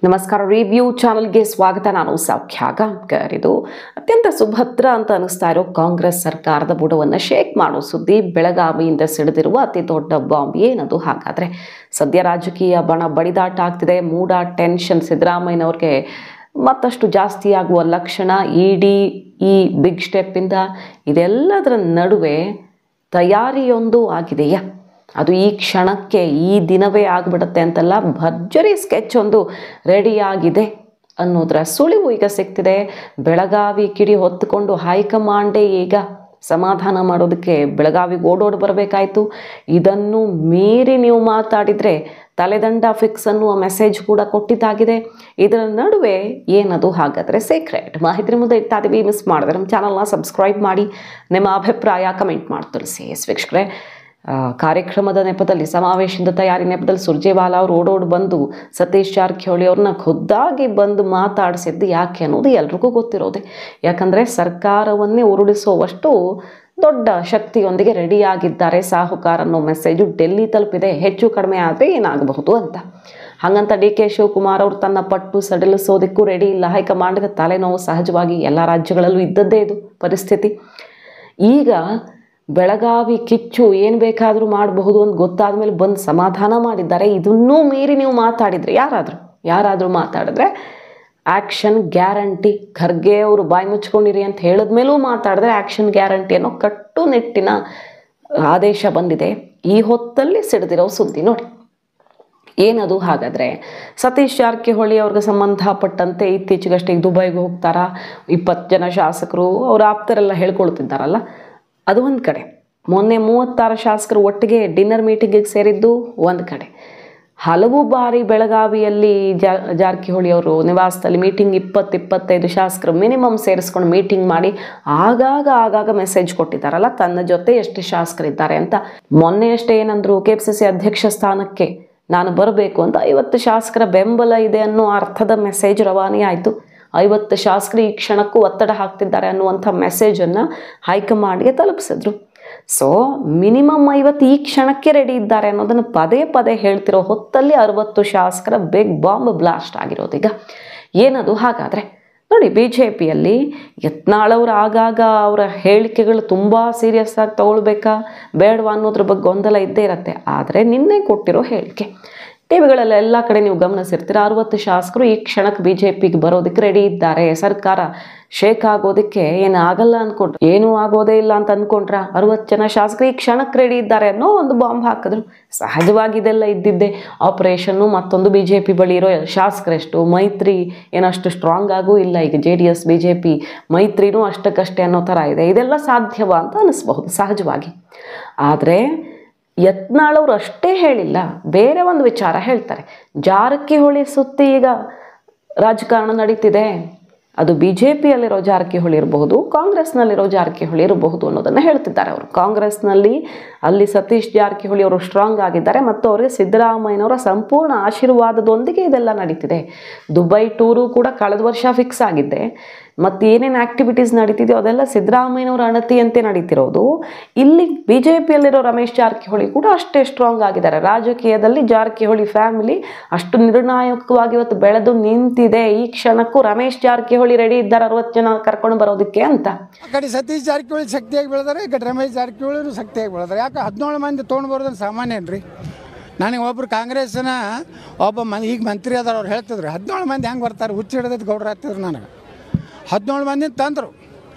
ನಮಸ್ಕಾರ. ರಿವ್ಯೂ ಚಾನಲ್ಗೆ ಸ್ವಾಗತ. ನಾನು ಸೌಖ್ಯ ಗಾಂವ್ಕರ್. ಇದು ಅತ್ಯಂತ ಸುಭದ್ರ ಅಂತ ಅನಿಸ್ತಾ ಇರೋ ಕಾಂಗ್ರೆಸ್ ಸರ್ಕಾರದ ಬುಡವನ್ನು ಶೇಕ್ ಮಾಡೋ ಸುದ್ದಿ ಬೆಳಗಾವಿಯಿಂದ ಸಿಡಿದಿರುವ ಅತಿ ದೊಡ್ಡ ಬಾಂಬ್ ಏನದು? ಹಾಗಾದರೆ ಸದ್ಯ ರಾಜಕೀಯ ಬಣ ಬಡಿದಾಟ ಆಗ್ತಿದೆ. ಮೂಡ ಟೆನ್ಷನ್ ಸಿದ್ದರಾಮಯ್ಯನವ್ರಿಗೆ ಮತ್ತಷ್ಟು ಜಾಸ್ತಿ ಆಗುವ ಲಕ್ಷಣ. ಇಡಿ ಈ ಬಿಗ್ ಸ್ಟೆಪ್ಪಿಂದ ಇದೆಲ್ಲದರ ನಡುವೆ ತಯಾರಿಯೊಂದು ಆಗಿದೆಯಾ? ಅದು ಈ ಕ್ಷಣಕ್ಕೆ ಈ ದಿನವೇ ಆಗಿಬಿಡುತ್ತೆ ಅಂತಲ್ಲ, ಭರ್ಜರಿ ಸ್ಕೆಚ್ ಒಂದು ರೆಡಿಯಾಗಿದೆ ಅನ್ನೋದರ ಸುಳಿವು ಈಗ ಸಿಗ್ತಿದೆ. ಬೆಳಗಾವಿ ಕಿಡಿ ಹೊತ್ತುಕೊಂಡು ಹೈಕಮಾಂಡೇ ಈಗ ಸಮಾಧಾನ ಮಾಡೋದಕ್ಕೆ ಬೆಳಗಾವಿಗೆ ಓಡೋಡಿ ಬರಬೇಕಾಯಿತು. ಇದನ್ನು ಮೀರಿ ನೀವು ಮಾತಾಡಿದರೆ ತಲೆದಂಡ ಫಿಕ್ಸ್ ಅನ್ನುವ ಮೆಸೇಜ್ ಕೂಡ ಕೊಟ್ಟಿದ್ದಾಗಿದೆ. ಇದರ ನಡುವೆ ಏನದು? ಹಾಗಾದರೆ ಸೀಕ್ರೆಟ್ ಮಾಹಿತಿ ಮುಂದೆ ಇಡ್ತಾ ಇದ್ದೀವಿ. ಮಿಸ್ ಮಾಡಿದ್ರೆ ನಮ್ಮ ಚಾನಲ್ನ ಸಬ್ಸ್ಕ್ರೈಬ್ ಮಾಡಿ, ನಿಮ್ಮ ಅಭಿಪ್ರಾಯ ಕಮೆಂಟ್ ಮಾಡಿ ತಿಳಿಸಿ. ವೀಕ್ಷಕರೇ, ಕಾರ್ಯಕ್ರಮದ ನೆಪದಲ್ಲಿ, ಸಮಾವೇಶದ ತಯಾರಿ ನೆಪದಲ್ಲಿ ಸುರ್ಜೇವಾಲಾ ಅವರು ಓಡೋಡಿ ಬಂದು ಸತೀಶ್ ಜಾರಕಿಹೊಳಿ ಅವ್ರನ್ನ ಖುದ್ದಾಗಿ ಬಂದು ಮಾತಾಡಿಸಿದ್ದು ಯಾಕೆ ಅನ್ನೋದು ಎಲ್ರಿಗೂ ಗೊತ್ತಿರೋದೆ. ಯಾಕಂದರೆ ಸರ್ಕಾರವನ್ನೇ ಉರುಳಿಸುವಷ್ಟು ದೊಡ್ಡ ಶಕ್ತಿಯೊಂದಿಗೆ ರೆಡಿಯಾಗಿದ್ದಾರೆ ಸಾಹುಕಾರ ಅನ್ನೋ ಮೆಸೇಜು ಡೆಲ್ಲಿ ತಲುಪಿದೆ. ಹೆಚ್ಚು ಕಡಿಮೆ ಆದರೆ ಏನಾಗಬಹುದು ಅಂತ. ಹಾಗಂತ ಡಿ ಕೆ ಶಿವಕುಮಾರ್ ಅವರು ತನ್ನ ಪಟ್ಟು ಸಡಿಲಿಸೋದಕ್ಕೂ ರೆಡಿ ಇಲ್ಲ. ಹೈಕಮಾಂಡ್ಗೆ ತಲೆನೋವು ಸಹಜವಾಗಿ ಎಲ್ಲ ರಾಜ್ಯಗಳಲ್ಲೂ ಇದ್ದದ್ದೇ ಇದು ಪರಿಸ್ಥಿತಿ. ಈಗ ಬೆಳಗಾವಿ ಕಿಚ್ಚು ಏನು ಬೇಕಾದರೂ ಮಾಡಬಹುದು ಅಂತ ಗೊತ್ತಾದ ಮೇಲೆ ಬಂದು ಸಮಾಧಾನ ಮಾಡಿದ್ದಾರೆ. ಇದನ್ನೂ ಮೀರಿ ನೀವು ಮಾತಾಡಿದರೆ ಯಾರಾದರೂ ಮಾತಾಡಿದ್ರೆ ಆ್ಯಕ್ಷನ್ ಗ್ಯಾರಂಟಿ. ಖರ್ಗೆ ಅವರು ಬಾಯಿ ಮುಚ್ಕೊಂಡಿರಿ ಅಂತ ಹೇಳಿದ್ಮೇಲೂ ಮಾತಾಡಿದ್ರೆ ಆ್ಯಕ್ಷನ್ ಗ್ಯಾರಂಟಿ ಅನ್ನೋ ಕಟ್ಟುನಿಟ್ಟಿನ ಆದೇಶ ಬಂದಿದೆ. ಈ ಹೊತ್ತಲ್ಲಿ ಸಿಡಿದಿರೋ ಸುದ್ದಿ ನೋಡಿ. ಏನದು? ಹಾಗಾದರೆ ಸತೀಶ್ ಜಾರಕಿಹೊಳಿ ಅವ್ರಿಗೆ ಸಂಬಂಧಪಟ್ಟಂತೆ ಇತ್ತೀಚೆಗಷ್ಟೇ ದುಬೈಗೆ ಹೋಗ್ತಾರಾ, 20 ಜನ ಶಾಸಕರು ಅವ್ರ ಆಪ್ತರೆಲ್ಲ ಹೇಳ್ಕೊಳ್ತಿದ್ದಾರಲ್ಲ, ಅದು ಒಂದು ಕಡೆ. ಮೊನ್ನೆ 36 ಶಾಸಕರು ಒಟ್ಟಿಗೆ ಡಿನ್ನರ್ ಮೀಟಿಂಗಿಗೆ ಸೇರಿದ್ದು ಒಂದು ಕಡೆ. ಹಲವು ಬಾರಿ ಬೆಳಗಾವಿಯಲ್ಲಿ ಜಾರಕಿಹೊಳಿ ಅವರು ನಿವಾಸದಲ್ಲಿ ಮೀಟಿಂಗ್ 20-25 ಶಾಸಕರು ಮಿನಿಮಮ್ ಸೇರಿಸ್ಕೊಂಡು ಮೀಟಿಂಗ್ ಮಾಡಿ ಆಗಾಗ ಮೆಸೇಜ್ ಕೊಟ್ಟಿದ್ದಾರಲ್ಲ, ತನ್ನ ಜೊತೆ ಎಷ್ಟು ಶಾಸಕರಿದ್ದಾರೆ ಅಂತ. ಮೊನ್ನೆ ಅಷ್ಟೇ ಏನಂದ್ರು, KPCC ಅಧ್ಯಕ್ಷ ಸ್ಥಾನಕ್ಕೆ ನಾನು ಬರಬೇಕು ಅಂತ 50 ಶಾಸಕರ ಬೆಂಬಲ ಇದೆ ಅನ್ನೋ ಅರ್ಥದ ಮೆಸೇಜ್ ರವಾನೆ ಆಯಿತು. 50 ಶಾಸಕರು ಈ ಕ್ಷಣಕ್ಕೂ ಒತ್ತಡ ಹಾಕ್ತಿದ್ದಾರೆ ಅನ್ನುವಂಥ ಮೆಸೇಜನ್ನು ಹೈಕಮಾಂಡ್ಗೆ ತಲುಪಿಸಿದ್ರು. ಸೊ ಮಿನಿಮಮ್ 50 ಈ ಕ್ಷಣಕ್ಕೆ ರೆಡಿ ಇದ್ದಾರೆ ಅನ್ನೋದನ್ನು ಪದೇ ಪದೇ ಹೇಳ್ತಿರೋ ಹೊತ್ತಲ್ಲಿ 60 ಶಾಸಕರ ಬಿಗ್ ಬಾಂಬ್ ಬ್ಲಾಸ್ಟ್ ಆಗಿರೋದೀಗ. ಏನದು? ಹಾಗಾದರೆ ನೋಡಿ, BJPಯಲ್ಲಿ ಯತ್ನಾಳವ್ರು ಆಗಾಗ ಅವರ ಹೇಳಿಕೆಗಳು ತುಂಬ ಸೀರಿಯಸ್ ಆಗಿ ತಗೊಳ್ಬೇಕಾ ಬೇಡವಾ ಅನ್ನೋದ್ರ ಬಗ್ಗೆ ಗೊಂದಲ ಇದ್ದೇ ಇರುತ್ತೆ. ಆದರೆ ನಿನ್ನೆ ಕೊಟ್ಟಿರೋ ಹೇಳಿಕೆ ಟಿವಿಗಳೆಲ್ಲ ಎಲ್ಲ ಕಡೆ ನೀವು ಗಮನಿಸಿರ್ತೀರ. 60 ಶಾಸಕರು ಈ ಕ್ಷಣಕ್ಕೆ BJPಗೆ ಬರೋದಕ್ಕೆ ರೆಡಿ ಇದ್ದಾರೆ. ಸರ್ಕಾರ ಶೇಕ್ ಆಗೋದಕ್ಕೆ ಏನಾಗಲ್ಲ ಅಂದ್ಕೊಂಡ್ರು, ಏನೂ ಆಗೋದೇ ಇಲ್ಲ ಅಂತ ಅಂದ್ಕೊಂಡ್ರ. 60 ಜನ ಶಾಸಕರು ಈ ಕ್ಷಣಕ್ಕೆ ರೆಡಿ ಇದ್ದಾರೆ ಅನ್ನೋ ಒಂದು ಬಾಂಬ್ ಹಾಕಿದ್ರು. ಸಹಜವಾಗಿ ಇದೆಲ್ಲ ಇದ್ದಿದ್ದೆ. ಆಪರೇಷನ್ನು ಮತ್ತೊಂದು BJP ಬಳಿ ಇರೋ ಶಾಸಕರೆಷ್ಟು, ಮೈತ್ರಿ ಏನಷ್ಟು ಸ್ಟ್ರಾಂಗ್ ಆಗೂ ಇಲ್ಲ. ಈಗ JDS BJP ಮೈತ್ರಿನೂ ಅಷ್ಟಕ್ಕಷ್ಟೇ ಅನ್ನೋ ಥರ ಇದೆ. ಇದೆಲ್ಲ ಸಾಧ್ಯವಾ ಅಂತ ಅನ್ನಿಸ್ಬಹುದು ಸಹಜವಾಗಿ. ಆದರೆ ಯತ್ನಾಳವ್ರು ಅಷ್ಟೇ ಹೇಳಿಲ್ಲ, ಬೇರೆ ಒಂದು ವಿಚಾರ ಹೇಳ್ತಾರೆ. ಜಾರಕಿಹೊಳಿ ಸುತ್ತಿ ಈಗ ರಾಜಕಾರಣ ನಡೀತಿದೆ. ಅದು BJPಯಲ್ಲಿರೋ ಜಾರಕಿಹೊಳಿ ಇರಬಹುದು, ಕಾಂಗ್ರೆಸ್ನಲ್ಲಿರೋ ಜಾರಕಿಹೊಳಿ ಇರಬಹುದು ಅನ್ನೋದನ್ನು ಹೇಳ್ತಿದ್ದಾರೆ ಅವರು. ಕಾಂಗ್ರೆಸ್ನಲ್ಲಿ ಅಲ್ಲಿ ಸತೀಶ್ ಜಾರಕಿಹೊಳಿ ಅವರು ಸ್ಟ್ರಾಂಗ್ ಆಗಿದ್ದಾರೆ ಮತ್ತು ಅವರಿಗೆ ಸಿದ್ದರಾಮಯ್ಯನವರ ಸಂಪೂರ್ಣ ಆಶೀರ್ವಾದದೊಂದಿಗೆ ಇದೆಲ್ಲ ನಡೀತಿದೆ. ದುಬೈ ಟೂರು ಕೂಡ ಕಳೆದ ವರ್ಷ ಫಿಕ್ಸ್ ಆಗಿದ್ದೆ. ಮತ್ತು ಏನೇನು ಆ್ಯಕ್ಟಿವಿಟೀಸ್ ನಡೀತಿದೆಯೋ ಅದೆಲ್ಲ ಸಿದ್ದರಾಮಯ್ಯನವರ ಅಣತಿಯಂತೆ ನಡೀತಿರೋದು. ಇಲ್ಲಿ BJPಯಲ್ಲಿರೋ ರಮೇಶ್ ಜಾರಕಿಹೊಳಿ ಕೂಡ ಅಷ್ಟೇ ಸ್ಟ್ರಾಂಗ್ ಆಗಿದ್ದಾರೆ. ರಾಜಕೀಯದಲ್ಲಿ ಜಾರಕಿಹೊಳಿ ಫ್ಯಾಮಿಲಿ ಅಷ್ಟು ನಿರ್ಣಾಯಕವಾಗಿ ಇವತ್ತು ಬೆಳೆದು ನಿಂತಿದೆ. ಈ ಕ್ಷಣಕ್ಕೂ ರಮೇಶ್ ಜಾರಕಿಹೊಳಿ ರೆಡಿ ಇದ್ದಾರೆ 60 ಜನ ಕರ್ಕೊಂಡು ಬರೋದಕ್ಕೆ ಅಂತ. ಆ ಕಡೆ ಸತೀಶ್ ಜಾರಕಿಹೊಳಿ ಶಕ್ತಿಯಾಗಿ ಬೆಳೆದಾರೆ, ಈ ಕಡೆ ರಮೇಶ್ ಜಾರಕಿಹೊಳಿ ಶಕ್ತಿಯಾಗಿ ಬೆಳೆದಾರೆ. ಯಾಕೆ 17 ಮಂದಿ ತೊಗೊಂಡು ಬರೋದನ್ನು ಸಾಮಾನ್ಯ ಏನ್ರಿ? ನನಗೆ ಒಬ್ಬರು ಕಾಂಗ್ರೆಸ್ನ ಈಗ ಮಂತ್ರಿ ಅದಾರ, ಅವ್ರು ಹೇಳ್ತಿದ್ರು 17 ಮಂದಿ ಹೆಂಗೆ ಬರ್ತಾರೆ, ಹುಚ್ಚು ಹಿಡಿದೈತೆ ಗೌಡ್ರು ಆಗ್ತಿದ್ರು. ನನಗೆ 17 ಮಂದಿ ತಂದರು.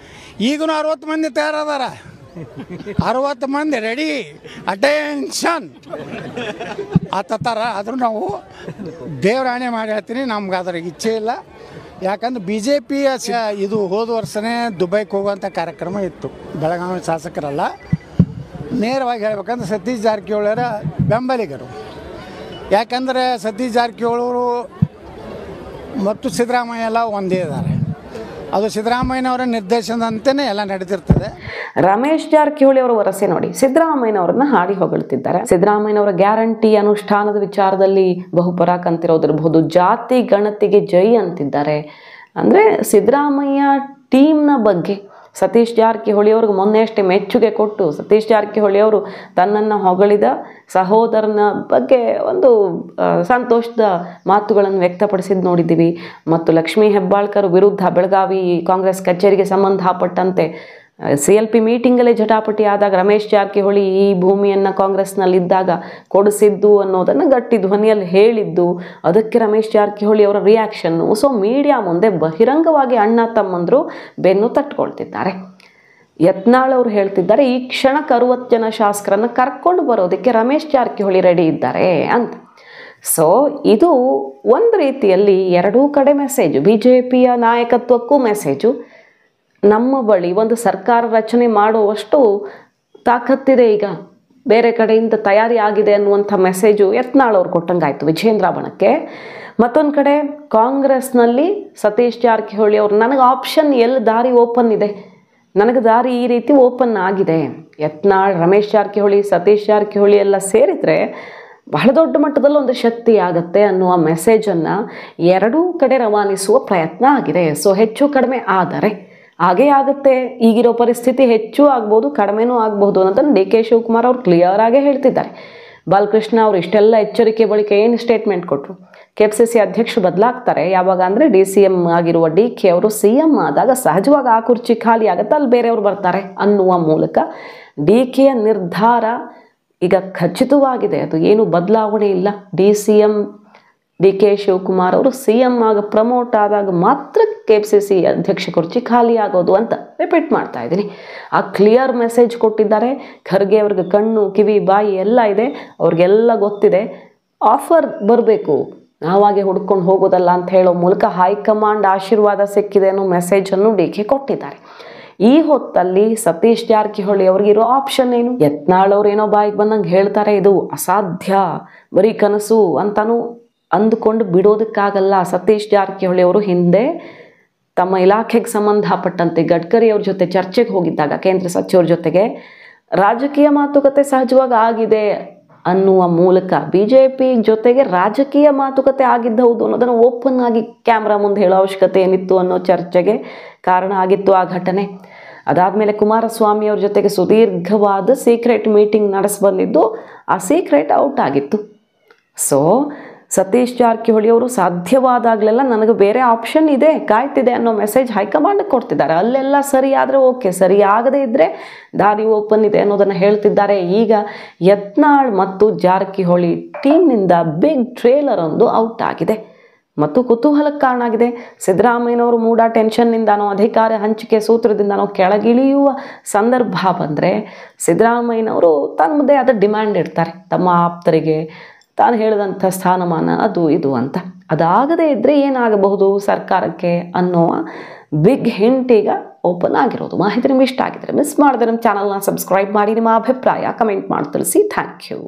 ಈಗೂ 60 ಮಂದಿ ತಯಾರದಾರ. 60 ಮಂದಿ ರೆಡಿ, ಅಟೆನ್ಷನ್ ಆತರ. ಆದರೂ ನಾವು ದೇವರಾಣೆ ಮಾಡಿ ಹೇಳ್ತೀನಿ, ನಮ್ಗೆ ಅದರ ಇಚ್ಛೆ ಇಲ್ಲ. ಯಾಕಂದ್ರೆ BJPಯ ಇದು ಹೋದ ವರ್ಷನೇ ದುಬೈಗೆ ಹೋಗುವಂಥ ಕಾರ್ಯಕ್ರಮ ಇತ್ತು. ಬೆಳಗಾವಿ ಶಾಸಕರಲ್ಲ, ನೇರವಾಗಿ ಹೇಳ್ಬೇಕಂದ್ರೆ ಸತೀಶ್ ಜಾರಕಿಹೊಳಿಯವರ ಬೆಂಬಲಿಗರು. ಯಾಕಂದರೆ ಸತೀಶ್ ಜಾರಕಿಹೊಳಿಯವರು ಮತ್ತು ಸಿದ್ದರಾಮಯ್ಯ ಎಲ್ಲ ಒಂದೇ ಇದ್ದಾರೆ. ಅದು ಸಿದ್ದರಾಮಯ್ಯನವರ ನಿರ್ದೇಶನದಂತೆಯೇ ಎಲ್ಲ ನಡೆದಿರ್ತದೆ. ರಮೇಶ್ ಜಾರಕಿಹೊಳಿ ಅವರ ವರಸೆ ನೋಡಿ, ಸಿದ್ದರಾಮಯ್ಯನವರನ್ನ ಹಾಡಿ ಹೊಗಳ್ತಿದ್ದಾರೆ. ಸಿದ್ದರಾಮಯ್ಯನವರ ಗ್ಯಾರಂಟಿ ಅನುಷ್ಠಾನದ ವಿಚಾರದಲ್ಲಿ ಬಹುಪರಾಕ್ ಅಂತಿರೋದಿರಬಹುದು, ಜಾತಿ ಗಣತಿಗೆ ಜೈ ಅಂತಿದ್ದಾರೆ. ಅಂದರೆ ಸಿದ್ದರಾಮಯ್ಯ ಟೀಮ್ನ ಬಗ್ಗೆ ಸತೀಶ್ ಜಾರಕಿಹೊಳಿ ಅವ್ರಿಗೆ ಮೊನ್ನೆ ಅಷ್ಟೇ ಮೆಚ್ಚುಗೆ ಕೊಟ್ಟು ಸತೀಶ್ ಜಾರಕಿಹೊಳಿ ಅವರು ತನ್ನನ್ನು ಹೊಗಳಿದ ಸಹೋದರನ ಬಗ್ಗೆ ಒಂದು ಸಂತೋಷದ ಮಾತುಗಳನ್ನು ವ್ಯಕ್ತಪಡಿಸಿದ್ದು ನೋಡಿದ್ದೀವಿ. ಮತ್ತು ಲಕ್ಷ್ಮೀ ಹೆಬ್ಬಾಳ್ಕರ್ ವಿರುದ್ಧ ಬೆಳಗಾವಿ ಕಾಂಗ್ರೆಸ್ ಕಚೇರಿಗೆ ಸಂಬಂಧಪಟ್ಟಂತೆ CLP ಮೀಟಿಂಗಲ್ಲೇ ಜಟಾಪಟಿ ಆದಾಗ ರಮೇಶ್ ಜಾರಕಿಹೊಳಿ ಈ ಭೂಮಿಯನ್ನು ಕಾಂಗ್ರೆಸ್ನಲ್ಲಿದ್ದಾಗ ಕೊಡಿಸಿದ್ದು ಅನ್ನೋದನ್ನು ಗಟ್ಟಿ ಧ್ವನಿಯಲ್ಲಿ ಹೇಳಿದ್ದು, ಅದಕ್ಕೆ ರಮೇಶ್ ಜಾರಕಿಹೊಳಿ ಅವರ ರಿಯಾಕ್ಷನ್ನು. ಸೊ ಮೀಡಿಯಾ ಮುಂದೆ ಬಹಿರಂಗವಾಗಿ ಅಣ್ಣ ತಮ್ಮಂದರು ಬೆನ್ನು ತಟ್ಕೊಳ್ತಿದ್ದಾರೆ. ಯತ್ನಾಳ್ ಅವರು ಹೇಳ್ತಿದ್ದಾರೆ, ಈ ಕ್ಷಣಕ್ಕೆ 60 ಜನ ಶಾಸಕರನ್ನು ಕರ್ಕೊಂಡು ಬರೋದಕ್ಕೆ ರಮೇಶ್ ಜಾರಕಿಹೊಳಿ ರೆಡಿ ಇದ್ದಾರೆ ಅಂತ. ಸೊ ಇದು ಒಂದು ರೀತಿಯಲ್ಲಿ ಎರಡೂ ಕಡೆ ಮೆಸೇಜು. BJPಯ ನಾಯಕತ್ವಕ್ಕೂ ಮೆಸೇಜು, ನಮ್ಮ ಬಳಿ ಒಂದು ಸರ್ಕಾರ ರಚನೆ ಮಾಡುವಷ್ಟು ತಾಕತ್ತಿದೆ, ಈಗ ಬೇರೆ ಕಡೆಯಿಂದ ತಯಾರಿ ಆಗಿದೆ ಅನ್ನುವಂಥ ಮೆಸೇಜು ಯತ್ನಾಳ್ ಅವ್ರು ಕೊಟ್ಟಂಗಾಯ್ತು ವಿಜೇಂದ್ರ ಬಣಕ್ಕೆ. ಮತ್ತೊಂದು ಕಡೆ ಕಾಂಗ್ರೆಸ್ನಲ್ಲಿ ಸತೀಶ್ ಜಾರಕಿಹೊಳಿ ಅವರು, ನನಗೆ ಆಪ್ಷನ್ ಎಲ್ಲಿ ದಾರಿ ಓಪನ್ ಇದೆ, ನನಗೆ ದಾರಿ ಈ ರೀತಿ ಓಪನ್ ಆಗಿದೆ. ಯತ್ನಾಳ್, ರಮೇಶ್ ಜಾರಕಿಹೊಳಿ, ಸತೀಶ್ ಜಾರಕಿಹೊಳಿ ಎಲ್ಲ ಸೇರಿದರೆ ಬಹಳ ದೊಡ್ಡ ಮಟ್ಟದಲ್ಲಿ ಒಂದು ಶಕ್ತಿ ಆಗುತ್ತೆ ಅನ್ನುವ ಮೆಸೇಜನ್ನು ಎರಡೂ ಕಡೆ ರವಾನಿಸುವ ಪ್ರಯತ್ನ ಆಗಿದೆ. ಸೊ ಹೆಚ್ಚು ಕಡಿಮೆ ಆದರೆ ಹಾಗೇ ಆಗುತ್ತೆ, ಈಗಿರೋ ಪರಿಸ್ಥಿತಿ ಹೆಚ್ಚು ಆಗ್ಬೋದು ಕಡಿಮೆನೂ ಆಗ್ಬೋದು ಅನ್ನೋದನ್ನು DK ಶಿವಕುಮಾರ್ ಅವರು ಕ್ಲಿಯರ್ ಆಗೇ ಹೇಳ್ತಿದ್ದಾರೆ. ಬಾಲಕೃಷ್ಣ ಅವರು ಇಷ್ಟೆಲ್ಲ ಎಚ್ಚರಿಕೆ ಬಳಿಕ ಏನು ಸ್ಟೇಟ್ಮೆಂಟ್ ಕೊಟ್ಟರು, KPCC ಅಧ್ಯಕ್ಷರು ಬದಲಾಗ್ತಾರೆ ಯಾವಾಗ ಅಂದರೆ DCM ಆಗಿರುವ DK ಅವರು CM ಆದಾಗ ಸಹಜವಾಗಿ ಆ ಕುರ್ಚಿ ಖಾಲಿ ಆಗುತ್ತೆ, ಅಲ್ಲಿ ಬೇರೆಯವರು ಬರ್ತಾರೆ ಅನ್ನುವ ಮೂಲಕ DKಯ ನಿರ್ಧಾರ ಈಗ ಖಚಿತವಾಗಿದೆ. ಅದು ಏನು ಬದಲಾವಣೆ ಇಲ್ಲ. DCM DK ಶಿವಕುಮಾರ್ ಅವರು CM ಆಗ ಪ್ರಮೋಟ್ ಆದಾಗ ಮಾತ್ರ KPCC ಅಧ್ಯಕ್ಷ ಕುರ್ಚಿ ಖಾಲಿ ಆಗೋದು ಅಂತ ರಿಪೀಟ್ ಮಾಡ್ತಾ ಇದ್ದೀನಿ. ಆ ಕ್ಲಿಯರ್ ಮೆಸೇಜ್ ಕೊಟ್ಟಿದ್ದಾರೆ. ಖರ್ಗೆ ಅವ್ರಿಗೆ ಕಣ್ಣು ಕಿವಿ ಬಾಯಿ ಎಲ್ಲ ಇದೆ, ಅವ್ರಿಗೆಲ್ಲ ಗೊತ್ತಿದೆ. ಆಫರ್ ಬರಬೇಕು, ನಾವಾಗೆ ಹುಡ್ಕೊಂಡು ಹೋಗೋದಲ್ಲ ಅಂತ ಹೇಳೋ ಮೂಲಕ ಹೈಕಮಾಂಡ್ ಆಶೀರ್ವಾದ ಸಿಕ್ಕಿದೆ ಅನ್ನೋ ಮೆಸೇಜನ್ನು DK ಕೊಟ್ಟಿದ್ದಾರೆ. ಈ ಹೊತ್ತಲ್ಲಿ ಸತೀಶ್ ಜಾರಕಿಹೊಳಿ ಅವ್ರಿಗಿರೋ ಆಪ್ಷನ್ ಏನು? ಯತ್ನಾಳ್ ಅವ್ರು ಏನೋ ಬಾಯಿಗೆ ಬಂದಂಗೆ ಹೇಳ್ತಾರೆ, ಇದು ಅಸಾಧ್ಯ, ಬರೀ ಕನಸು ಅಂತಾನು ಅಂದುಕೊಂಡು ಬಿಡೋದಕ್ಕಾಗಲ್ಲ. ಸತೀಶ್ ಜಾರಕಿಹೊಳಿ ಅವರು ಹಿಂದೆ ತಮ್ಮ ಇಲಾಖೆಗೆ ಸಂಬಂಧಪಟ್ಟಂತೆ ಗಡ್ಕರಿ ಅವ್ರ ಜೊತೆ ಚರ್ಚೆಗೆ ಹೋಗಿದ್ದಾಗ ಕೇಂದ್ರ ಸಚಿವರ ಜೊತೆಗೆ ರಾಜಕೀಯ ಮಾತುಕತೆ ಸಹಜವಾಗಿ ಆಗಿದೆ ಅನ್ನುವ ಮೂಲಕ BJP ಜೊತೆಗೆ ರಾಜಕೀಯ ಮಾತುಕತೆ ಆಗಿದ್ದೌದು ಅನ್ನೋದನ್ನು ಓಪನ್ ಆಗಿ ಕ್ಯಾಮ್ರಾ ಮುಂದೆ ಹೇಳೋ ಅವಶ್ಯಕತೆ ಏನಿತ್ತು ಅನ್ನೋ ಚರ್ಚೆಗೆ ಕಾರಣ ಆಗಿತ್ತು ಆ ಘಟನೆ. ಅದಾದಮೇಲೆ ಕುಮಾರಸ್ವಾಮಿ ಅವ್ರ ಜೊತೆಗೆ ಸುದೀರ್ಘವಾದ ಸೀಕ್ರೆಟ್ ಮೀಟಿಂಗ್ ನಡೆಸಿ ಬಂದಿದ್ದು, ಆ ಸೀಕ್ರೆಟ್ ಔಟ್ ಆಗಿತ್ತು. ಸೊ ಸತೀಶ್ ಜಾರಕಿಹೊಳಿ ಅವರು ಸಾಧ್ಯವಾದಾಗಲೆಲ್ಲ ನನಗೆ ಬೇರೆ ಆಪ್ಷನ್ ಇದೆ, ಕಾಯ್ತಿದೆ ಅನ್ನೋ ಮೆಸೇಜ್ ಹೈಕಮಾಂಡ್ಗೆ ಕೊಡ್ತಿದ್ದಾರೆ. ಅಲ್ಲೆಲ್ಲ ಸರಿ ಆದರೆ ಓಕೆ, ಸರಿ ಆಗದೇ ಇದ್ದರೆ ದಾರಿ ಓಪನ್ ಇದೆ ಅನ್ನೋದನ್ನು ಹೇಳ್ತಿದ್ದಾರೆ. ಈಗ ಯತ್ನಾಳ್ ಮತ್ತು ಜಾರಕಿಹೊಳಿ ಟೀಮ್ನಿಂದ ಬಿಗ್ ಟ್ರೇಲರ್ ಒಂದು ಔಟ್ ಆಗಿದೆ ಮತ್ತು ಕುತೂಹಲಕ್ಕೆ ಕಾರಣ ಆಗಿದೆ. ಸಿದ್ದರಾಮಯ್ಯನವರು ಮೂಡ ಟೆನ್ಷನ್ನಿಂದನೋ ಅಧಿಕಾರ ಹಂಚಿಕೆ ಸೂತ್ರದಿಂದನೋ ಕೆಳಗಿಳಿಯುವ ಸಂದರ್ಭ ಬಂದರೆ ಸಿದ್ದರಾಮಯ್ಯನವರು ತನ್ನ ಮುಂದೆ ಆದ ಡಿಮ್ಯಾಂಡ್ ಇಡ್ತಾರೆ, ತಮ್ಮ ಆಪ್ತರಿಗೆ ತಾನು ಹೇಳಿದಂಥ ಸ್ಥಾನಮಾನ ಅದು ಇದು ಅಂತ. ಅದಾಗದೇ ಇದ್ದರೆ ಏನಾಗಬಹುದು ಸರ್ಕಾರಕ್ಕೆ ಅನ್ನೋ ಬಿಗ್ ಹಿಂಟ್ ಈಗ ಓಪನ್ ಆಗಿರೋದು. ಮಾಹಿತಿ ನಿಮ್ಗೆ ಇಷ್ಟ ಆಗಿದ್ರೆ ಮಿಸ್ ಮಾಡಿದ್ರೆ ನಮ್ಮ ಚಾನಲ್ನ ಸಬ್ಸ್ಕ್ರೈಬ್ ಮಾಡಿ, ನಿಮ್ಮ ಅಭಿಪ್ರಾಯ ಕಮೆಂಟ್ ಮಾಡಿ ತಿಳಿಸಿ. Thank you.